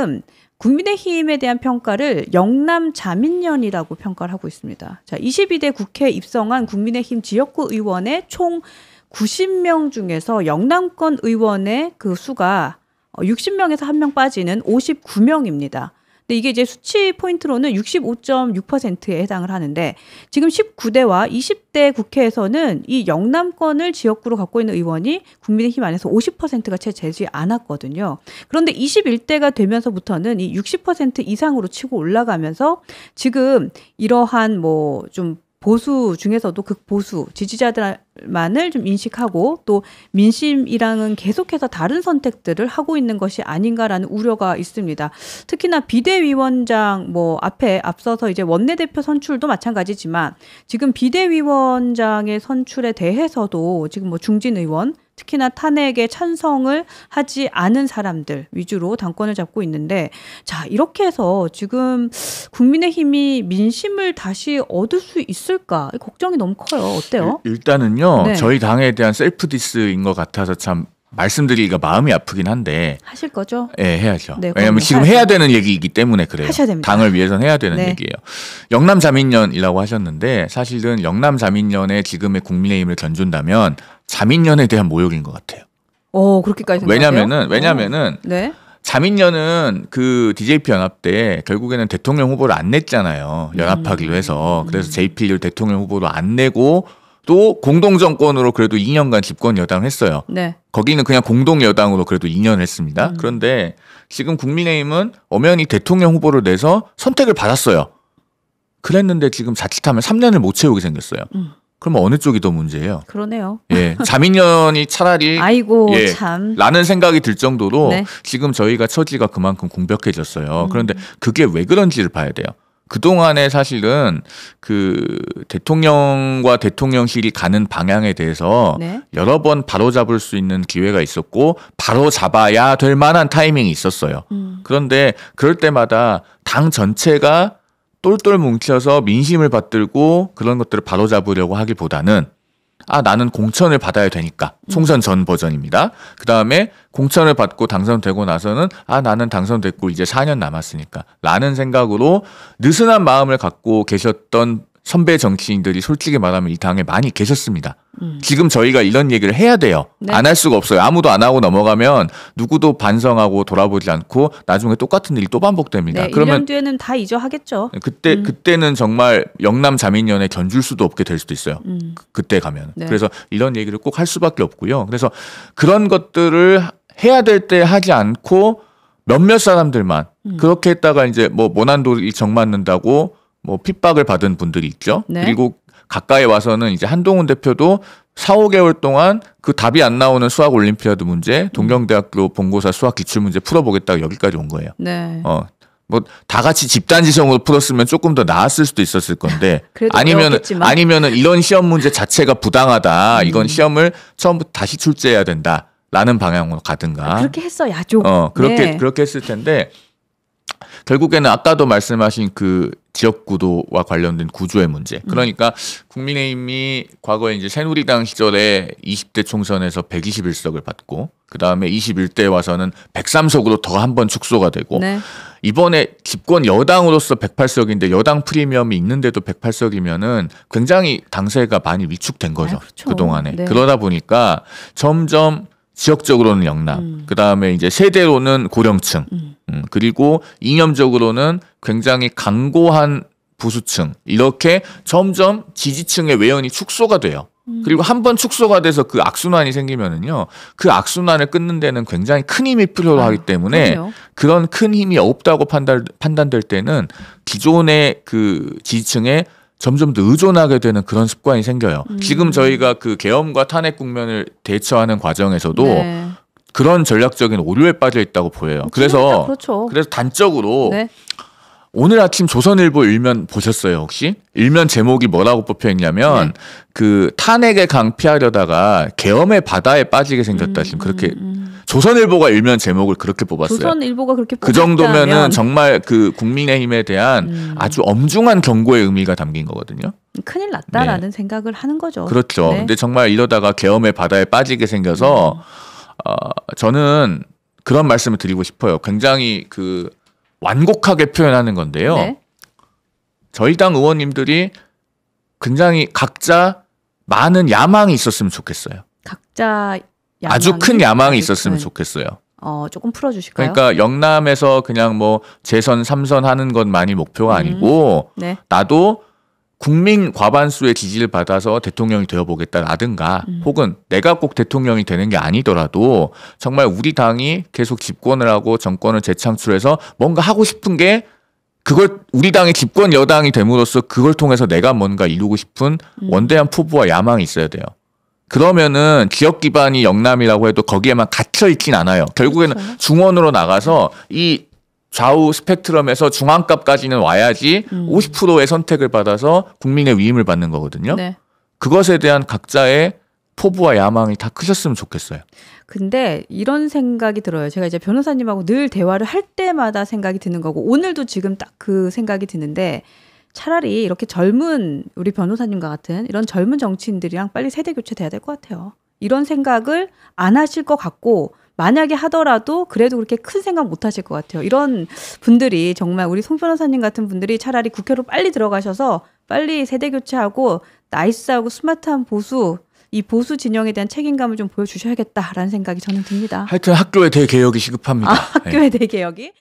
지금 국민의힘에 대한 평가를 영남 자민련이라고 평가를 하고 있습니다. 자, 22대 국회에 입성한 국민의힘 지역구 의원의 총 90명 중에서 영남권 의원의 그 수가 60명에서 1명 빠지는 59명입니다. 근데 이게 이제 수치 포인트로는 65.6%에 해당을 하는데 지금 19대와 20대 국회에서는 이 영남권을 지역구로 갖고 있는 의원이 국민의힘 안에서 50%가 채 되지 않았거든요. 그런데 21대가 되면서부터는 이 60% 이상으로 치고 올라가면서 지금 이러한 뭐 좀 보수 중에서도 극보수 지지자들만을 좀 인식하고 또 민심이랑은 계속해서 다른 선택들을 하고 있는 것이 아닌가라는 우려가 있습니다. 특히나 비대위원장 뭐 앞서서 이제 원내대표 선출도 마찬가지지만 지금 비대위원장의 선출에 대해서도 지금 뭐 중진 의원 특히나 탄핵에 찬성을 하지 않은 사람들 위주로 당권을 잡고 있는데 자 이렇게 해서 지금 국민의힘이 민심을 다시 얻을 수 있을까 걱정이 너무 커요. 어때요? 일단은요. 네. 저희 당에 대한 셀프 디스인 것 같아서 참 말씀드리기가 마음이 아프긴 한데 하실 거죠? 네, 해야죠. 네, 왜냐하면 지금 해야 되는 얘기이기 때문에 그래요. 하셔야 됩니다. 당을 위해서는 해야 되는 네. 얘기예요. 영남 자민련이라고 하셨는데 사실은 영남 자민련의 지금의 국민의힘을 견준다면 자민련에 대한 모욕인 것 같아요. 그렇게까지 생각해요? 왜냐면은 네. 자민련은 그 DJP 연합 때 결국에는 대통령 후보를 안 냈잖아요. 연합하기로 해서. 그래서 JP를 대통령 후보로 안 내고 또 공동정권으로 그래도 2년간 집권 여당을 했어요. 네. 거기는 그냥 공동 여당으로 그래도 2년을 했습니다. 그런데 지금 국민의힘은 엄연히 대통령 후보를 내서 선택을 받았어요. 그랬는데 지금 자칫하면 3년을 못 채우게 생겼어요. 그러면 어느 쪽이 더 문제예요? 그러네요. 예, 자민련이 차라리 아이고 참 라는 생각이 들 정도로 네. 지금 저희가 처지가 그만큼 공백해졌어요. 그런데 그게 왜 그런지를 봐야 돼요. 그동안에 사실은 그 대통령과 대통령실이 가는 방향에 대해서 네. 여러 번 바로잡을 수 있는 기회가 있었고 바로잡아야 될 만한 타이밍이 있었어요. 그런데 그럴 때마다 당 전체가 똘똘 뭉쳐서 민심을 받들고 그런 것들을 바로잡으려고 하기보다는 나는 공천을 받아야 되니까 총선 전 버전입니다. 그다음에 공천을 받고 당선되고 나서는 나는 당선됐고 이제 4년 남았으니까 라는 생각으로 느슨한 마음을 갖고 계셨던 선배 정치인들이 솔직히 말하면 이 당에 많이 계셨습니다. 지금 저희가 이런 얘기를 해야 돼요. 네. 안 할 수가 없어요. 아무도 안 하고 넘어가면 누구도 반성하고 돌아보지 않고 나중에 똑같은 일이 또 반복됩니다. 네, 그러면 1년 뒤에는 다 잊어하겠죠. 그때는 정말 영남 자민련에 견줄 수도 없게 될 수도 있어요. 그때 가면. 네. 그래서 이런 얘기를 꼭 할 수밖에 없고요. 그래서 그런 것들을 해야 될 때 하지 않고 몇몇 사람들만 그렇게 했다가 이제 뭐 모난돌이 정맞는다고 뭐 핍박을 받은 분들이 있죠. 네. 그리고 가까이 와서는 이제 한동훈 대표도 4, 5개월 동안 그 답이 안 나오는 수학 올림피아드 문제, 동경대학교 본고사 수학 기출문제 풀어보겠다고 여기까지 온 거예요. 네. 뭐 다 같이 집단지성으로 풀었으면 조금 더 나았을 수도 있었을 건데 그래도 아니면은 이런 시험 문제 자체가 부당하다. 이건 시험을 처음부터 다시 출제해야 된다라는 방향으로 가든가. 그렇게 했어야죠. 그렇게 했을 텐데 결국에는 아까도 말씀하신 그 지역구도와 관련된 구조의 문제. 그러니까 국민의힘이 과거에 이제 새누리당 시절에 20대 총선에서 121석을 받고 그 다음에 21대에 와서는 103석으로 더 한 번 축소가 되고 네. 이번에 집권 여당으로서 108석인데 여당 프리미엄이 있는데도 108석이면은 굉장히 당세가 많이 위축된 거죠. 그렇죠. 그동안에. 네. 그러다 보니까 점점 지역적으로는 영남, 그 다음에 이제 세대로는 고령층, 그리고 이념적으로는 굉장히 강고한 보수층 이렇게 점점 지지층의 외연이 축소가 돼요. 그리고 한 번 축소가 돼서 그 악순환이 생기면은요, 그 악순환을 끊는 데는 굉장히 큰 힘이 필요로 하기 때문에 그럼요. 그런 큰 힘이 없다고 판단될 때는 기존의 그 지지층에 점점 더 의존하게 되는 그런 습관이 생겨요. 지금 저희가 그 계엄과 탄핵 국면을 대처하는 과정에서도 네. 그런 전략적인 오류에 빠져 있다고 보여요. 그래서 그렇죠. 단적으로 네. 오늘 아침 조선일보 일면 보셨어요, 혹시? 일면 제목이 뭐라고 뽑혀있냐면 그 탄핵의 강 피하려다가 계엄의 바다에 빠지게 생겼다. 지금 그렇게 조선일보가 일면 제목을 그렇게 뽑았어요. 조선일보가 그렇게 그 정도면은 정말 그 국민의힘에 대한 아주 엄중한 경고의 의미가 담긴 거거든요. 큰일 났다라는 생각을 하는 거죠. 그렇죠. 네. 근데 정말 이러다가 계엄의 바다에 빠지게 생겨서 저는 그런 말씀을 드리고 싶어요. 굉장히 그 완곡하게 표현하는 건데요. 네. 저희 당 의원님들이 굉장히 각자 많은 야망이 있었으면 좋겠어요. 각자 아주 큰 야망이 아주 있었으면 큰. 좋겠어요. 조금 풀어주실까요? 그러니까 영남에서 그냥 뭐 재선 3선 하는 것만이 목표가 아니고 네. 나도 국민 과반수의 지지를 받아서 대통령이 되어보겠다라든가 혹은 내가 꼭 대통령이 되는 게 아니더라도 정말 우리 당이 계속 집권을 하고 정권을 재창출해서 뭔가 하고 싶은 게 그걸 우리 당이 집권 여당이 됨으로써 그걸 통해서 내가 뭔가 이루고 싶은 원대한 포부와 야망이 있어야 돼요. 그러면은 지역 기반이 영남이라고 해도 거기에만 갇혀 있진 않아요. 결국에는 그렇죠. 중원으로 나가서 이 좌우 스펙트럼에서 중앙값까지는 와야지 50%의 선택을 받아서 국민의 위임을 받는 거거든요. 네. 그것에 대한 각자의 포부와 야망이 다 크셨으면 좋겠어요. 근데 이런 생각이 들어요. 제가 이제 변호사님하고 늘 대화를 할 때마다 생각이 드는 거고 오늘도 지금 딱 그 생각이 드는데 차라리 이렇게 젊은 우리 변호사님과 같은 이런 젊은 정치인들이랑 빨리 세대 교체돼야 될 것 같아요. 이런 생각을 안 하실 것 같고 만약에 하더라도 그래도 그렇게 큰 생각 못 하실 것 같아요. 이런 분들이 정말 우리 송 변호사님 같은 분들이 차라리 국회로 빨리 들어가셔서 빨리 세대 교체하고 나이스하고 스마트한 보수 이 보수 진영에 대한 책임감을 좀 보여주셔야겠다라는 생각이 저는 듭니다. 하여튼 학교의 대개혁이 시급합니다. 학교의 대개혁이?